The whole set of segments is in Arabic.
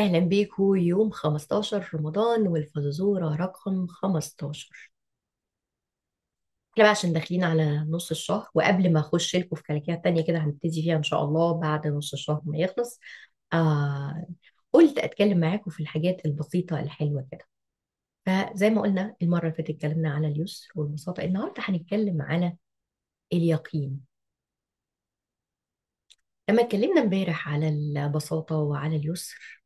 أهلا بيكم يوم 15 رمضان والفزورة رقم 15. احنا بقى عشان داخلين على نص الشهر، وقبل ما أخش لكم في كلاكية تانية كده هنبتدي فيها إن شاء الله بعد نص الشهر ما يخلص. آه قلت أتكلم معاكم في الحاجات البسيطة الحلوة كده. فزي ما قلنا المرة اللي فاتت اتكلمنا على اليسر والبساطة، النهاردة هنتكلم على اليقين. لما اتكلمنا امبارح على البساطة وعلى اليسر،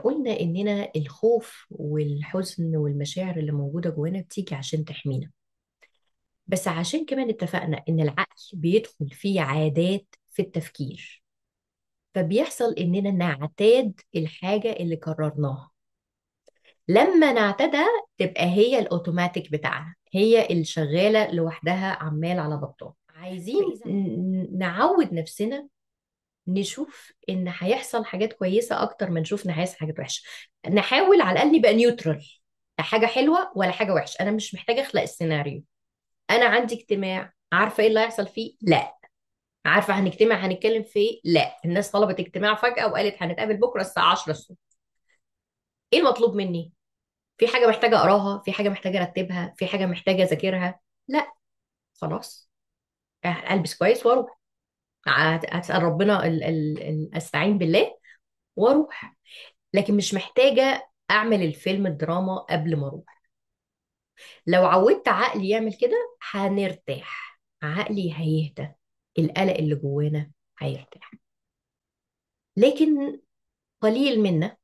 قلنا إننا الخوف والحزن والمشاعر اللي موجودة جوانا بتيجي عشان تحمينا، بس عشان كمان اتفقنا إن العقل بيدخل فيه عادات في التفكير، فبيحصل إننا نعتاد الحاجة اللي قررناها. لما نعتادها تبقى هي الأوتوماتيك بتاعنا، هي اللي شغالة لوحدها عمال على بطال. عايزين نعود نفسنا نشوف ان هيحصل حاجات كويسه اكتر ما نشوف ان هيحصل حاجات وحشه. نحاول على الاقل نبقى نيوترال، لا حاجه حلوه ولا حاجه وحشه. انا مش محتاجه اخلق السيناريو. انا عندي اجتماع، عارفه ايه اللي هيحصل فيه؟ لا. عارفه هنجتمع هنتكلم في ايه؟ لا. الناس طلبت اجتماع فجاه وقالت هنتقابل بكره الساعه 10 الصبح. ايه المطلوب مني؟ في حاجه محتاجه اقراها؟ في حاجه محتاجه ارتبها؟ في حاجه محتاجه اذاكرها؟ لا. خلاص، البس كويس واروح. اسال ربنا، استعين بالله واروح. لكن مش محتاجة أعمل الفيلم الدراما قبل ما أروح. لو عودت عقلي يعمل كده هنرتاح، عقلي هيهدى، القلق اللي جوانا هيرتاح. لكن قليل منا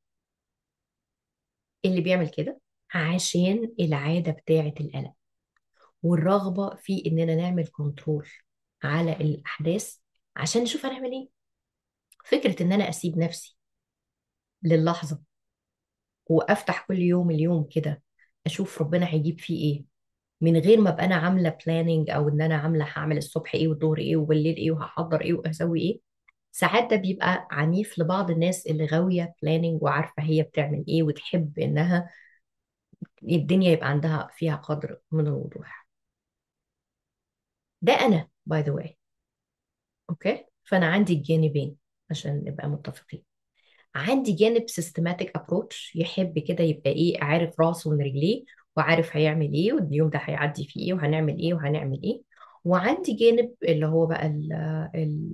اللي بيعمل كده، عشان العادة بتاعة القلق والرغبة في إننا نعمل كنترول على الأحداث عشان نشوف هنعمل إيه. فكرة إن أنا أسيب نفسي للحظة وأفتح كل يوم اليوم كده، أشوف ربنا هيجيب فيه إيه، من غير ما ابقى انا عامله بلاننج، او ان انا عامله هعمل الصبح ايه والظهر ايه وبالليل ايه وهحضر ايه واسوي ايه. ساعات ده بيبقى عنيف لبعض الناس اللي غاويه بلاننج وعارفه هي بتعمل ايه وتحب انها الدنيا يبقى عندها فيها قدر من الوضوح. ده انا باي ذا واي. اوكي، فانا عندي الجانبين عشان نبقى متفقين. عندي جانب سيستماتيك ابروتش، يحب كده يبقى ايه، عارف راسه من رجليه وعارف هيعمل ايه واليوم ده هيعدي فيه ايه وهنعمل ايه وهنعمل ايه. وعندي جانب اللي هو بقى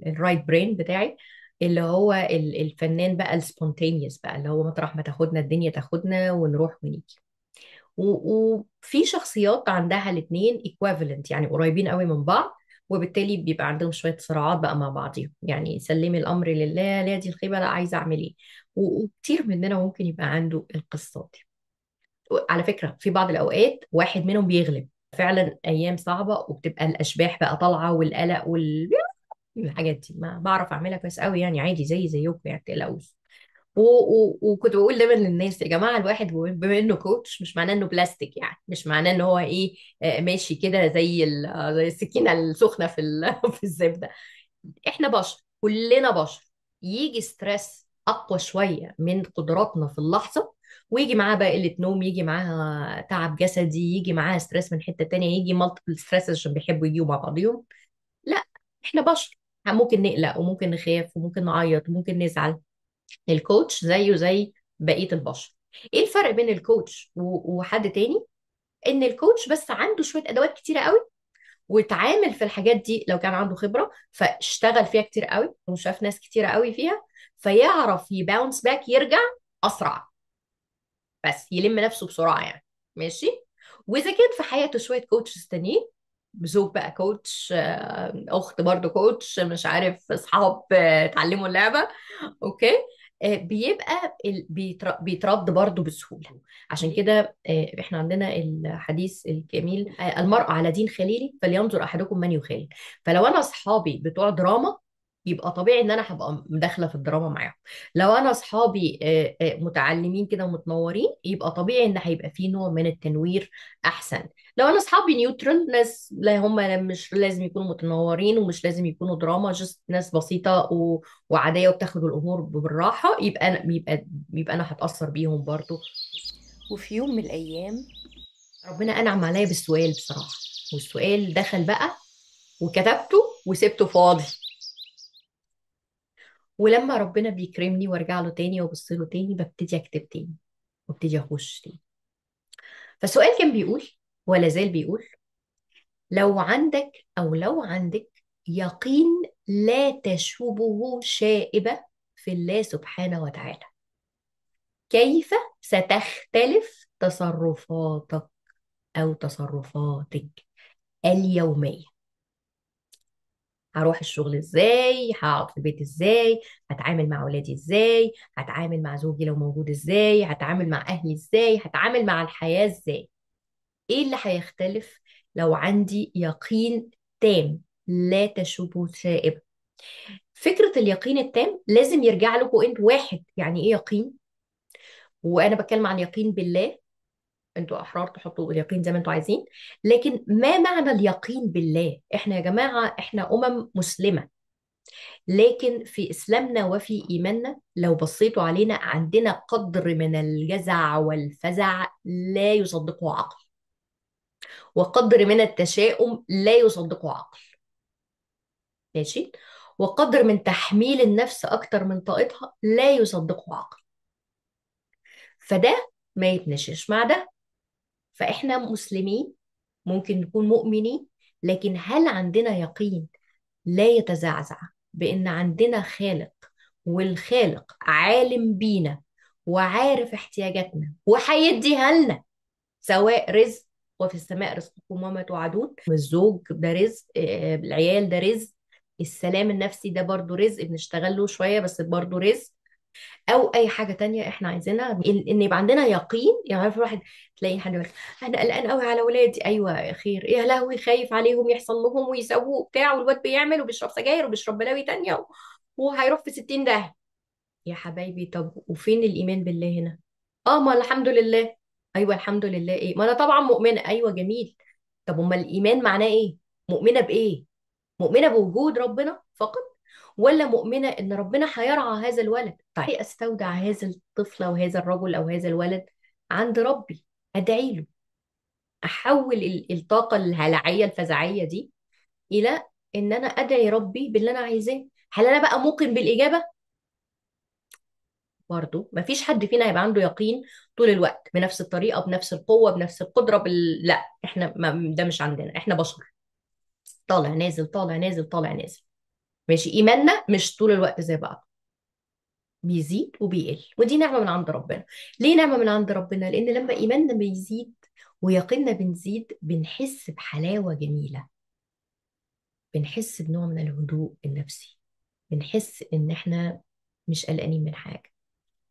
الرايت برين بتاعي، اللي هو الفنان بقى السبونتينيوس بقى، اللي هو مطرح ما تاخدنا الدنيا تاخدنا ونروح ونيجي. وفي شخصيات عندها الاثنين equivalent، يعني قريبين قوي من بعض، وبالتالي بيبقى عندهم شوية صراعات بقى مع بعضهم، يعني سلمي الأمر لله، لا دي الخيبة، لا عايزة أعمل إيه. وكتير مننا ممكن يبقى عنده القصة دي. على فكرة في بعض الأوقات واحد منهم بيغلب فعلا، أيام صعبة وبتبقى الأشباح بقى طالعة والقلق والحاجات دي ما بعرف أعملها كويس قوي، يعني عادي زي زيكم يعني متقلقوش. وكنت بقول دايما للناس يا جماعه، الواحد بما انه كوتش مش معناه انه بلاستيك، يعني مش معناه ان هو ايه، ماشي كده زي زي السكينه السخنه في الزبده. احنا بشر، كلنا بشر. يجي ستريس اقوى شويه من قدراتنا في اللحظه، ويجي معاه بقى قله نوم، يجي معاها تعب جسدي، يجي معاها ستريس من حته تانية، يجي مالتيبل ستريس عشان بيحبوا يجيوا مع بعضهم. لا، احنا بشر، ممكن نقلق وممكن نخاف وممكن نعيط وممكن نزعل. الكوتش زيه زي بقية البشر. ايه الفرق بين الكوتش وحد تاني؟ ان الكوتش بس عنده شوية ادوات كتيرة قوي، واتعامل في الحاجات دي، لو كان عنده خبرة فاشتغل فيها كتير قوي وشاف ناس كتيرة قوي فيها، فيعرف يباونس باك، يرجع اسرع، بس يلم نفسه بسرعة يعني. ماشي. واذا كان في حياته شوية كوتشز تانيين، زوج بقى كوتش، اخت برضو كوتش، مش عارف اصحاب اتعلموا اللعبة. اوكي. بيبقى بيترد برضه بسهولة. عشان كده احنا عندنا الحديث الجميل، المرء على دين خليلي فلينظر احدكم من يخالي. فلو انا اصحابي بتوع دراما، يبقى طبيعي ان انا هبقى داخله في الدراما معاهم. لو انا اصحابي متعلمين كده ومتنورين، يبقى طبيعي ان هيبقى في نوع من التنوير احسن. لو انا اصحابي نيوترال، ناس لا هم مش لازم يكونوا متنورين ومش لازم يكونوا دراما، جست ناس بسيطة وعادية وبتاخد الامور بالراحة، يبقى انا هتأثر بيهم برضو. وفي يوم من الايام ربنا انعم عليا بالسؤال بصراحة، والسؤال دخل بقى وكتبته وسبته فاضي. ولما ربنا بيكرمني وارجع له تاني وابص له تاني ببتدي اكتب تاني وابتدي اخش تاني. فالسؤال كان بيقول، ولا زال بيقول: لو عندك أو لو عندك يقين لا تشوبه شائبة في الله سبحانه وتعالى، كيف ستختلف تصرفاتك أو تصرفاتك اليومية؟ هروح الشغل ازاي، هقعد في البيت ازاي، هتعامل مع اولادي ازاي، هتعامل مع زوجي لو موجود ازاي، هتعامل مع اهلي ازاي، هتعامل مع الحياة ازاي؟ ايه اللي هيختلف لو عندي يقين تام لا تشوبه شائبة؟ فكرة اليقين التام لازم يرجع له بوينت واحد. يعني ايه يقين؟ وانا بتكلم عن يقين بالله، انتوا احرار تحطوا اليقين زي ما انتوا عايزين، لكن ما معنى اليقين بالله؟ احنا يا جماعة احنا مسلمة، لكن في اسلامنا وفي ايماننا لو بصيتوا علينا عندنا قدر من الجزع والفزع لا يصدقه عقل، وقدر من التشاؤم لا يصدقه عقل. ماشي. وقدر من تحميل النفس اكتر من طاقتها لا يصدقه عقل. فده ما يتنشش مع ده. فاحنا مسلمين، ممكن نكون مؤمنين، لكن هل عندنا يقين لا يتزعزع بان عندنا خالق، والخالق عالم بينا وعارف احتياجاتنا وهيديها لنا، سواء رزق، وفي السماء رزقكم وما توعدون، الزوج ده رزق، العيال ده رزق، السلام النفسي ده برضو رزق بنشتغل له شوية بس برضو رزق، او اي حاجه تانية احنا عايزينها. إن يبقى عندنا يقين. يعني عارف الواحد تلاقي حد يقول: انا قلقان قوي على ولادي. ايوه خير، يا لهوي خايف عليهم يحصل لهم ويسووا بتاع، والواد بيعمل وبيشرب سجاير وبيشرب بلاوي تانية وهيروح في 60 ده. يا حبايبي طب وفين الايمان بالله هنا؟ اه ما الحمد لله. ايوه الحمد لله ايه؟ ما انا طبعا مؤمنه. ايوه جميل. طب امال الايمان معناه ايه؟ مؤمنه بايه؟ مؤمنة بوجود ربنا فقط، ولا مؤمنة إن ربنا هيرعى هذا الولد؟ طيب أستودع هذا الطفل أو هذا الرجل أو هذا الولد عند ربي، أدعي له، أحول الطاقة الهلعية الفزعية دي إلى إن أنا أدعي ربي باللي أنا عايزاه. هل أنا بقى موقن بالإجابة؟ برضه مفيش حد فينا هيبقى عنده يقين طول الوقت بنفس الطريقة بنفس القوة بنفس القدرة لا إحنا ما ده مش عندنا، إحنا بشر، طالع نازل طالع نازل طالع نازل. ماشي. إيماننا مش طول الوقت زي بعض، بيزيد وبيقل، ودي نعمة من عند ربنا. ليه نعمة من عند ربنا؟ لأن لما إيماننا بيزيد ويقيننا بنزيد بنحس بحلاوة جميلة، بنحس بنوع من الهدوء النفسي، بنحس إن إحنا مش قلقانين من حاجة،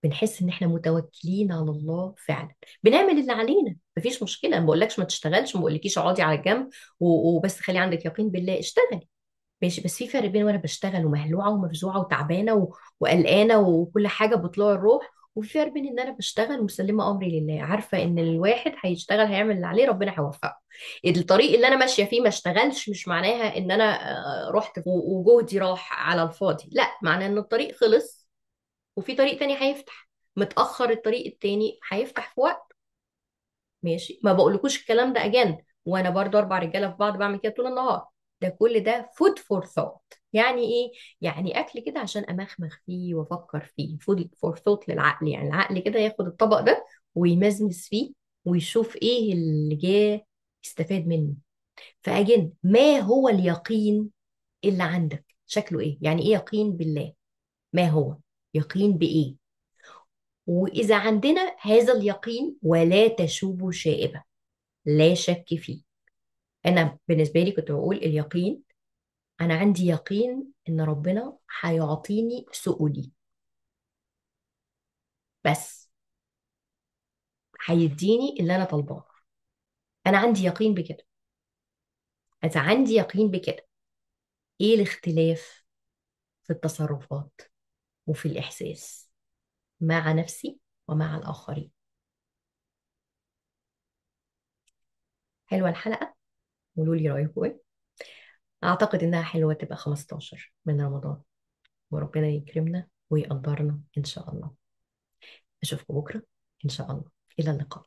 بنحس إن إحنا متوكلين على الله فعلا، بنعمل اللي علينا. مفيش مشكلة، ما بقولكش ما تشتغلش، ما بقولكيش اقعدي على جنب وبس خلي عندك يقين بالله، اشتغلي. ماشي. بس في فرق بين وانا بشتغل ومهلوعه ومفزوعه وتعبانه وقلقانه وكل حاجه بطلوع الروح، وفي فرق بين ان انا بشتغل ومسلمه امري لله، عارفه ان الواحد هيشتغل هيعمل اللي عليه ربنا هيوفقه. الطريق اللي انا ماشيه فيه ما اشتغلش مش معناها ان انا رحت وجهدي راح على الفاضي، لا، معناه ان الطريق خلص وفي طريق تاني هيفتح، متاخر الطريق التاني هيفتح في وقت. ماشي. ما بقولكوش الكلام ده اجان وانا برضو اربع رجاله في بعض بعمل كده طول النهار. ده كل ده فود فور ثوت. يعني ايه؟ يعني اكل كده عشان امخمخ فيه وافكر فيه، فود فور ثوت للعقل. يعني العقل كده ياخد الطبق ده ويمزمز فيه ويشوف ايه اللي جاه يستفاد منه. فاجن ما هو اليقين اللي عندك؟ شكله ايه؟ يعني ايه يقين بالله؟ ما هو يقين بايه؟ واذا عندنا هذا اليقين ولا تشوب شائبة، لا شك فيه. انا بالنسبه لي كنت بقول اليقين، انا عندي يقين ان ربنا هيعطيني سؤلي، بس هيديني اللي انا طالباه. انا عندي يقين بكده. اذا عندي يقين بكده، ايه الاختلاف في التصرفات وفي الاحساس مع نفسي ومع الاخرين؟ حلوه الحلقه؟ قولوا لي رايكم ايه. اعتقد انها حلوه تبقى 15 من رمضان، وربنا يكرمنا ويقدرنا ان شاء الله. اشوفكم بكره ان شاء الله. الى اللقاء.